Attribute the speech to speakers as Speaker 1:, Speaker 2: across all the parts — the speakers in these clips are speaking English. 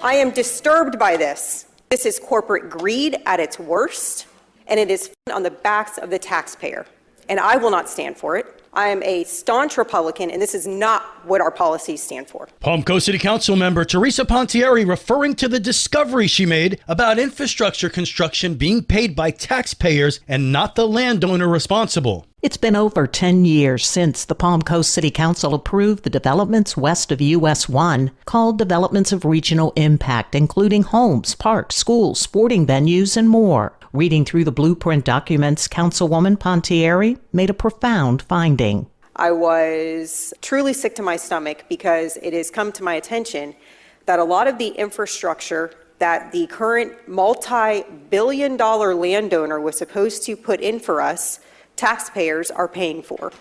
Speaker 1: I am disturbed by this. This is corporate greed at its worst, and it is on the backs of the taxpayer. And I will not stand for it. I am a staunch Republican, and this is not what our policies stand for.
Speaker 2: Palm Coast City Council member Teresa Pontieri referring to the discovery she made about infrastructure construction being paid by taxpayers and not the landowner responsible.
Speaker 3: It's been over 10 years since the Palm Coast City Council approved the developments west of US 1 called Developments of Regional Impact, including homes, parks, schools, sporting venues, and more. Reading through the blueprint documents, Councilwoman Pontieri made a profound finding.
Speaker 1: I was truly sick to my stomach because it has come to my attention that a lot of the infrastructure that the current multi-billion-dollar landowner was supposed to put in for us, taxpayers are paying for.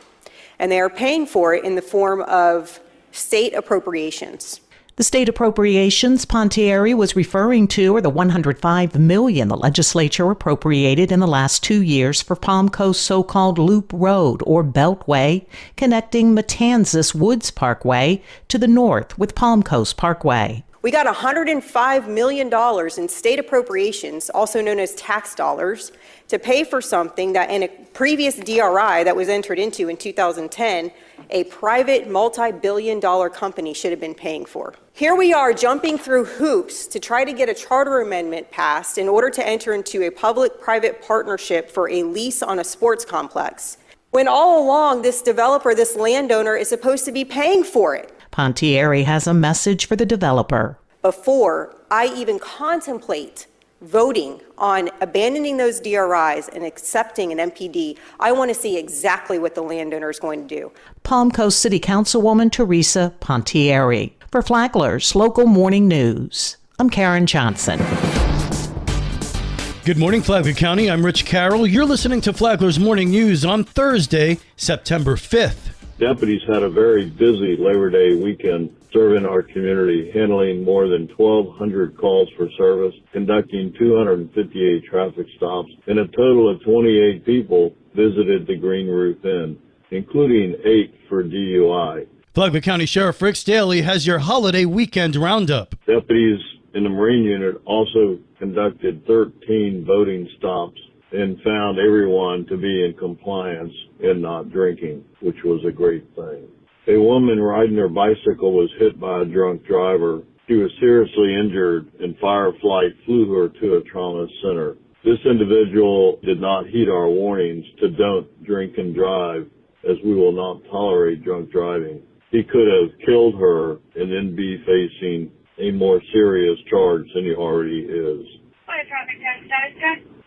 Speaker 1: And they are paying for it in the form of state appropriations.
Speaker 3: The state appropriations Pontieri was referring to are the $105 million the legislature appropriated in the last 2 years for Palm Coast's so-called Loop Road, or Beltway, connecting Matanzas Woods Parkway to the north with Palm Coast Parkway.
Speaker 1: We got $105 million in state appropriations, also known as tax dollars, to pay for something that in a previous DRI that was entered into in 2010, a private multi-billion-dollar company should have been paying for. Here we are jumping through hoops to try to get a charter amendment passed in order to enter into a public-private partnership for a lease on a sports complex, when all along this developer, this landowner, is supposed to be paying for it.
Speaker 3: Pontieri has a message for the developer.
Speaker 1: Before I even contemplate voting on abandoning those DRIs and accepting an MPD, I want to see exactly what the landowner is going to do.
Speaker 3: Palm Coast City Councilwoman Teresa Pontieri. For Flagler's Local Morning News, I'm Karen Johnson.
Speaker 2: Good morning, Flagler County. I'm Rich Carroll. You're listening to Flagler's Morning News on Thursday, September 5th.
Speaker 4: Deputies had a very busy Labor Day weekend serving our community, handling more than 1,200 calls for service, conducting 258 traffic stops, and a total of 28 people visited the Green Roof Inn, including 8 for DUI.
Speaker 2: Flagler County Sheriff Rick Staley has your holiday weekend roundup.
Speaker 4: Deputies in the Marine Unit also conducted 13 voting stops and found everyone to be in compliance and not drinking, which was a great thing. A woman riding her bicycle was hit by a drunk driver. She was seriously injured, and Fireflight flew her to a trauma center. This individual did not heed our warnings to don't drink and drive, as we will not tolerate drunk driving. He could have killed her and then be facing a more serious charge than he already is.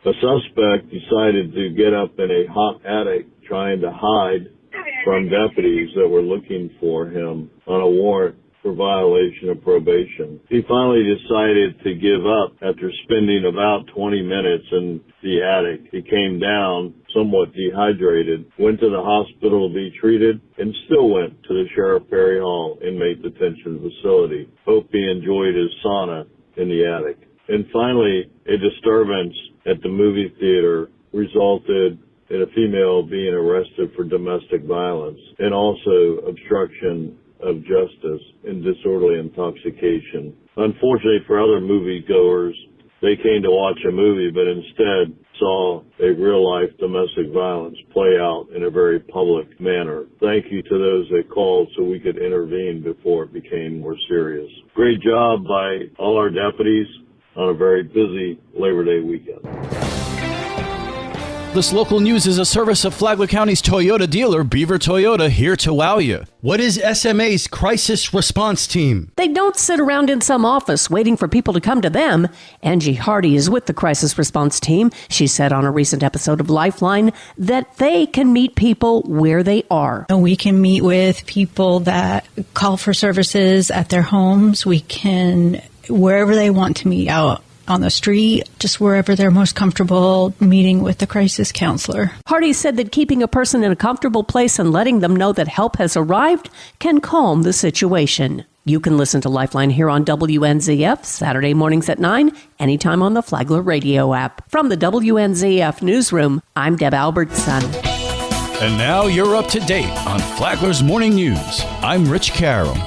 Speaker 4: The suspect decided to get up in a hot attic trying to hide from deputies that were looking for him on a warrant for violation of probation. He finally decided to give up after spending about 20 minutes in the attic. He came down somewhat dehydrated, went to the hospital to be treated, and still went to the Sheriff Perry Hall inmate detention facility. Hope he enjoyed his sauna in the attic. And finally, a disturbance at the movie theater resulted in a female being arrested for domestic violence and also obstruction of justice and disorderly intoxication. Unfortunately for other moviegoers, they came to watch a movie but instead saw a real-life domestic violence play out in a very public manner. Thank you to those that called so we could intervene before it became more serious. Great job by all our deputies on a very busy Labor Day weekend.
Speaker 2: This local news is a service of Flagler County's Toyota dealer, Beaver Toyota, here to wow you. What is SMA's crisis response team?
Speaker 5: They don't sit around in some office waiting for people to come to them. Angie Hardy is with the crisis response team. She said on a recent episode of Lifeline that they can meet people where they are.
Speaker 6: We can meet with people that call for services at their homes. We can, wherever they want to meet, out on the street, just wherever they're most comfortable meeting with the crisis counselor.
Speaker 5: Hardy said that keeping a person in a comfortable place and letting them know that help has arrived can calm the situation. You can listen to Lifeline here on WNZF Saturday mornings at 9, anytime on the Flagler radio app. From the WNZF newsroom, I'm Deb Albertson.
Speaker 2: And now you're up to date on Flagler's Morning News. I'm Rich Carroll.